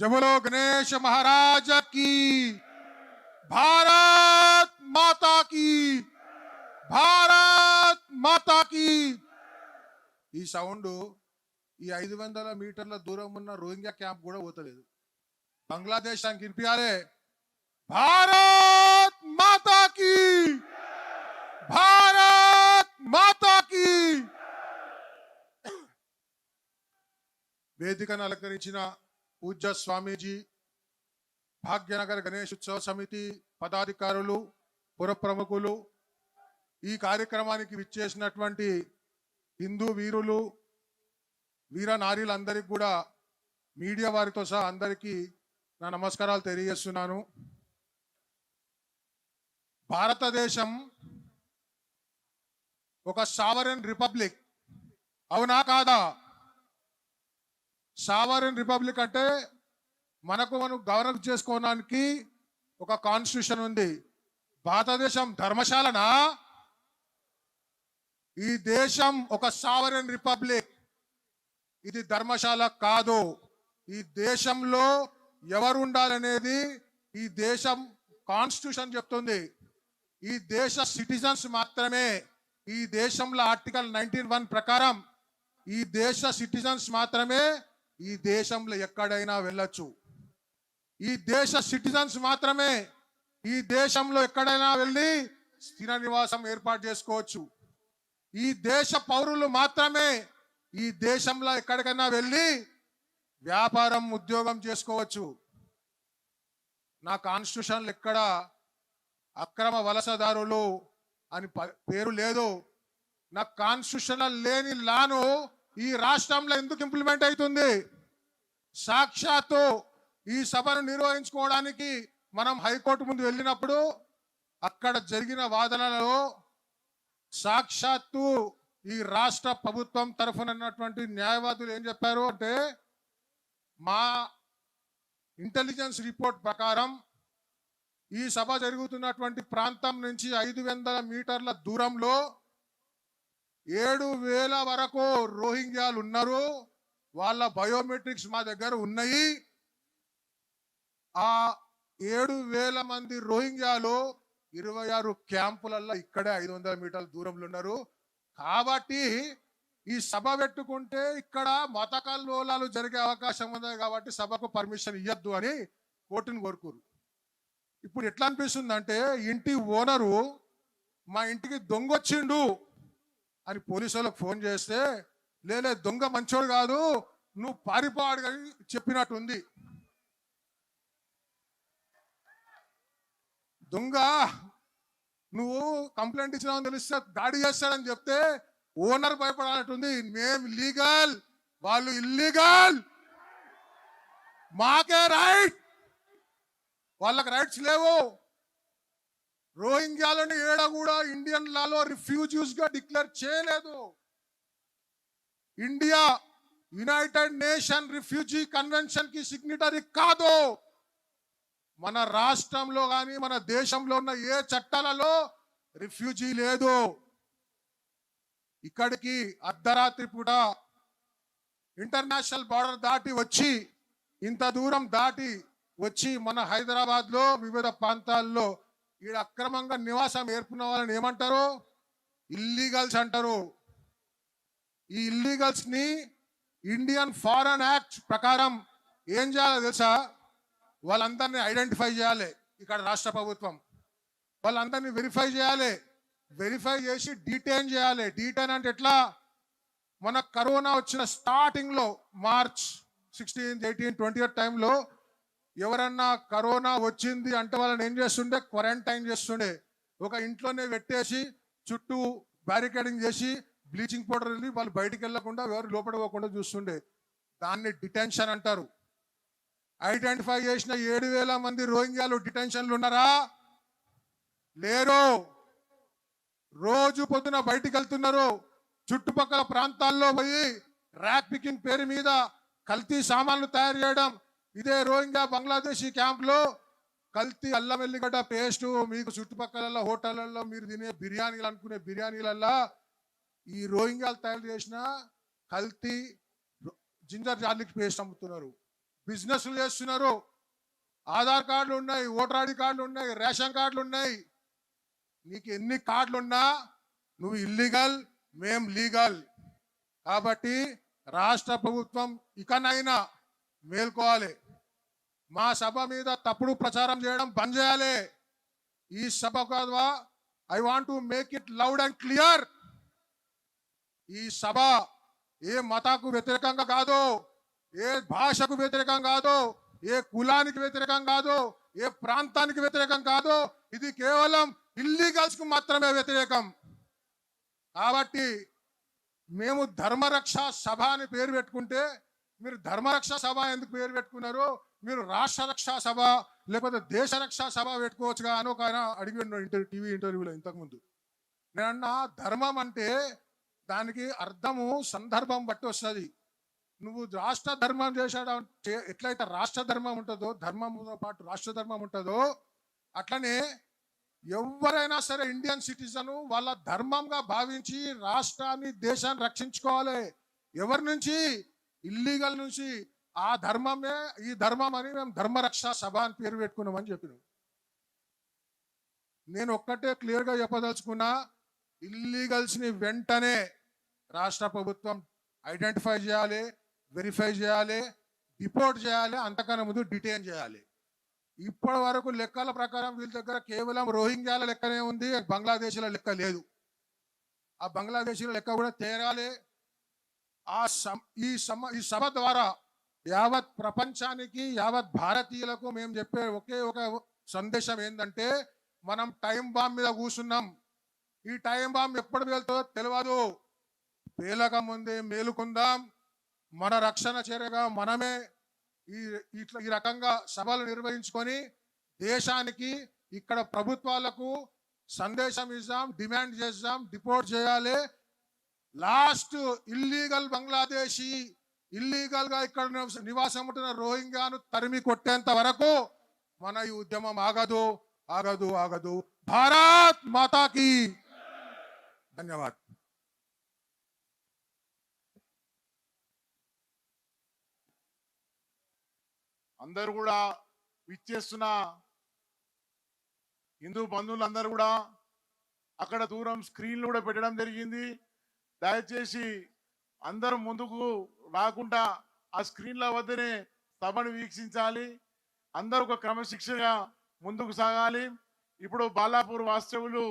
जबलो गणेश महाराज की, भारत माता की, భారత్ మాతాకి. ఈ సౌండ్ ఈ 500 మీటర్ల దూరం ఉన్న రోహింగ్యా క్యాంప్ కూడా పోతలేదు. బంగ్లాదేశానికి వినిపించాలి, భారత్ మాతాకి, భారత్ మాతాకి. వేదికను అలంకరించిన పూజ్య స్వామీజీ, భాగ్యనగర్ గణేష్ ఉత్సవ సమితి పదాధికారులు, పుర ప్రముఖులు, ఈ కార్యక్రమానికి విచ్చేసినటువంటి హిందూ వీరులు, వీర నారీలందరికీ కూడా, మీడియా వారితో సహా అందరికీ నా నమస్కారాలు తెలియజేస్తున్నాను. భారతదేశం ఒక సావరెన్ రిపబ్లిక్, అవునా కాదా? సావరెన్ రిపబ్లిక్ అంటే మనం గవర్నర్ చేసుకోవడానికి ఒక కాన్స్టిట్యూషన్ ఉంది. భారతదేశం ధర్మశాలనా? ఈ దేశం ఒక సావరెన్ రిపబ్లిక్, ఇది ధర్మశాల కాదు. ఈ దేశంలో ఎవరు ఉండాలనేది ఈ దేశం కాన్స్టిట్యూషన్ చెప్తుంది. ఈ దేశ సిటిజన్స్ మాత్రమే, ఈ దేశంలో ఆర్టికల్ 19(1) ప్రకారం ఈ దేశ సిటిజన్స్ మాత్రమే ఈ దేశంలో ఎక్కడైనా వెళ్ళొచ్చు. ఈ దేశ సిటిజన్స్ మాత్రమే ఈ దేశంలో ఎక్కడైనా వెళ్ళి స్థిర నివాసం ఏర్పాటు చేసుకోవచ్చు. ఈ దేశ పౌరులు మాత్రమే ఈ దేశంలో ఎక్కడికైనా వెళ్ళి వ్యాపారం, ఉద్యోగం చేసుకోవచ్చు. నా కాన్స్టిట్యూషన్లో ఎక్కడ అక్రమ వలసదారులు అని పేరు లేదు. నా కాన్స్టిట్యూషన్ లేని లాను ఈ రాష్ట్రంలో ఎందుకు ఇంప్లిమెంట్ అవుతుంది? సాక్షాత్తు ఈ సభను నిర్వహించుకోవడానికి మనం హైకోర్టు ముందు వెళ్ళినప్పుడు అక్కడ జరిగిన వాదనలలో సాక్షాత్తు ఈ రాష్ట్ర ప్రభుత్వం తరఫున ఉన్నటువంటి న్యాయవాదులు ఏం చెప్పారు అంటే, మా ఇంటెలిజెన్స్ రిపోర్ట్ ప్రకారం ఈ సభ జరుగుతున్నటువంటి ప్రాంతం నుంచి 500 మీటర్ల దూరంలో 7,000 వరకు రోహింగ్యాలు ఉన్నారు. వాళ్ళ బయోమెట్రిక్స్ మా దగ్గర ఉన్నాయి. ఆ 7,000 మంది రోహింగ్యాలు 26 క్యాంపులలో ఇక్కడే 500 మీటర్ల దూరంలో ఉన్నారు. కాబట్టి ఈ సభ పెట్టుకుంటే ఇక్కడ మత కల్లోలాలు జరిగే అవకాశం ఉంది, కాబట్టి సభకు పర్మిషన్ ఇవ్వద్దు అని కోర్టును కోరుకోరు. ఇప్పుడు ఎట్లా అనిపిస్తుంది అంటే, ఇంటి ఓనరు మా ఇంటికి దొంగ వచ్చిండు అని పోలీసు వాళ్ళకి ఫోన్ చేస్తే, లేలే దొంగ మంచోడు కాదు, నువ్వు పారిపోవాడు అని చెప్పినట్టుంది. దొంగ నువ్వు కంప్లైంట్ ఇచ్చినావని తెలిస్తే దాడి చేస్తాడని చెప్తే ఓనర్ భయపడాలంటుంది. మేము లీగల్, వాళ్ళు ఇల్లీగల్, మాకే రైట్, వాళ్ళకి రైట్స్ లేవు. రోహింగ్యాలను ఏడ కూడా ఇండియన్ లాలో రిఫ్యూజీస్ గా డిక్లేర్ చేయలేదు. India United nation refugee convention కి సిగ్నేటరీ కాదు. మన రాష్ట్రంలో కానీ మన దేశంలో ఉన్న ఏ చట్టాలలో రిఫ్యూజీ లేదు. ఇక్కడికి అర్ధరాత్రి పూట ఇంటర్నేషనల్ బార్డర్ దాటి వచ్చి, ఇంత దూరం దాటి వచ్చి మన హైదరాబాద్లో వివిధ ప్రాంతాల్లో ఈడ అక్రమంగా నివాసం ఏర్పడిన వాళ్ళని ఏమంటారు? ఇల్లీగల్స్ అంటారు. ఈ ఇల్లీగల్స్ ని ఇండియన్ ఫారెన్ యాక్ట్ ప్రకారం ఏం చేయాలో తెలుసా? వాళ్ళందరినీ ఐడెంటిఫై చేయాలి. ఇక్కడ రాష్ట్ర ప్రభుత్వం వాళ్ళందరినీ వెరిఫై చేయాలి. వెరిఫై చేసి డీటైన్ చేయాలి. డీటైన్ అంటే ఎట్లా? మన కరోనా వచ్చిన స్టార్టింగ్లో మార్చ్ 16, 18, 20 టైంలో ఎవరన్నా కరోనా వచ్చింది అంటే వాళ్ళని ఏం చేస్తుండే? క్వారంటైన్ చేస్తుండే. ఒక ఇంట్లోనే పెట్టేసి చుట్టూ బ్యారికేడింగ్ చేసి బ్లీచింగ్ పౌడర్ వెళ్ళి వాళ్ళు బయటికి వెళ్ళకుండా, ఎవరు లోపల పోకుండా చూస్తుండే. దాన్ని డిటెన్షన్ అంటారు. ఐడెంటిఫై చేసిన 7,000 మంది రోహింగ్యాలు డిటెన్షన్లు ఉన్నారా? లేరు. రోజు పొద్దున బయటికి వెళ్తున్నారు. చుట్టుపక్కల ప్రాంతాల్లో పోయి ర్యాక్ పికింగ్ పేరు మీద కల్తీ సామాన్లు తయారు చేయడం. ఇదే రోహింగ్యా బంగ్లాదేశీ క్యాంప్లో కల్తీ అల్లం వెల్లిగడ్డ పేస్టు, మీకు చుట్టుపక్కల హోటళ్లలో మీరు తినే బిర్యానీలు అనుకునే బిర్యానీలల్లో ఈ రోహింగ్యాలు తయారు చేసిన కల్తీ జింజర్ గార్లిక్ పేస్ట్ అమ్ముతున్నారు. బిజినెస్లు చేస్తున్నారు, ఆధార్ కార్డులు ఉన్నాయి, ఓటర్ ఐడి కార్డులు ఉన్నాయి, రేషన్ కార్డులు ఉన్నాయి. నీకు ఎన్ని కార్డులు ఉన్నా నువ్వు ఇల్లీగల్, మేం లీగల్. కాబట్టి రాష్ట్ర ప్రభుత్వం ఇకనైనా మేల్కోవాలి. మా సభ మీద తప్పుడు ప్రచారం చేయడం బంద్ చేయాలి. ఈ సభ ద్వారా I want to make it loud and clear. ఈ సభ ఏ మతాకు వ్యతిరేకంగా కాదు, ఏ భాషకు వ్యతిరేకం కాదు, ఏ కులానికి వ్యతిరేకం కాదు, ఏ ప్రాంతానికి వ్యతిరేకం కాదు. ఇది కేవలం ఇల్లీగల్స్ కు మాత్రమే వ్యతిరేకం. కాబట్టి మేము ధర్మరక్ష సభ అని పేరు పెట్టుకుంటే మీరు ధర్మరక్ష సభ ఎందుకు పేరు పెట్టుకున్నారు? మీరు రాష్ట్ర రక్షా సభ లేకపోతే దేశ రక్షా సభ పెట్టుకోవచ్చుగా అని ఒక ఆయన అడిగి టీవీ ఇంటర్వ్యూలో ఇంతకుముందు. నేనన్నా ధర్మం అంటే దానికి అర్థము సందర్భం బట్టి వస్తుంది. నువ్వు రాష్ట్ర ధర్మం చేసాడు, ఎట్లయితే రాష్ట్ర ధర్మం ఉంటుందో, ధర్మంతో పాటు రాష్ట్ర ధర్మం ఉంటుందో, అట్లనే ఎవరైనా సరే ఇండియన్ సిటిజన్ వాళ్ళ ధర్మంగా భావించి రాష్ట్రాన్ని దేశాన్ని రక్షించుకోవాలి. ఎవరి నుంచి? ఇల్లీగల్ నుంచి. ఆ ధర్మమే ఈ ధర్మం అని మేము ధర్మరక్షా సభ అని పేరు పెట్టుకున్నామని చెప్పినాం. నేను ఒక్కటే క్లియర్గా చెప్పదలుచుకున్నా, ఇల్లీగల్స్ ని వెంటనే రాష్ట్ర ప్రభుత్వం ఐడెంటిఫై చేయాలి, వెరిఫై చేయాలి, డిపోర్ట్ చేయాలి, అంతకన్నా ముందు డిటైన్ చేయాలి. ఇప్పటి వరకు లెక్కల ప్రకారం వీళ్ళ దగ్గర కేవలం రోహింగ్యాల లెక్కనే ఉంది, బంగ్లాదేశీల లెక్క లేదు. ఆ బంగ్లాదేశీల లెక్క కూడా తేరాలి. ఈ సభ ద్వారా యావత్ ప్రపంచానికి, యావత్ భారతీయులకు మేము చెప్పే ఒకే ఒక సందేశం ఏంటంటే, మనం టైం బాంబ్ మీద కూర్చున్నాం. ఈ టైం బాంబ్ ఎప్పుడు వెళ్తుందో తెలియదు. పేలక ముందే మేలుకుందాం. మన రక్షణ చర్యగా మనమే ఈ రకంగా సభలు నిర్వహించుకొని దేశానికి, ఇక్కడ ప్రభుత్వాలకు సందేశం ఇద్దాం, డిమాండ్ చేద్దాం, డిపోర్ట్ చేయాలి. లాస్ట్ ఇల్లీగల్ బంగ్లాదేశీ, ఇల్లీగల్ గా ఇక్కడ నివాసం ఉంటున్న రోహింగ్యాను తరిమి కొట్టేంత వరకు మన ఈ ఉద్యమం ఆగదు, ఆగదు, ఆగదు. భారత్ మాతాకి ధన్యవాదాలు. అందరూ కూడా విచ్చేస్తున్న హిందూ బంధువులందరూ కూడా అక్కడ దూరం స్క్రీన్లు కూడా పెట్టడం జరిగింది. దయచేసి అందరూ ముందుకు రాకుండా ఆ స్క్రీన్ల వద్దనే సభను వీక్షించాలి. అందరూ ఒక క్రమశిక్షణగా ముందుకు సాగాలి. ఇప్పుడు బాలాపూర్ వాస్తవులు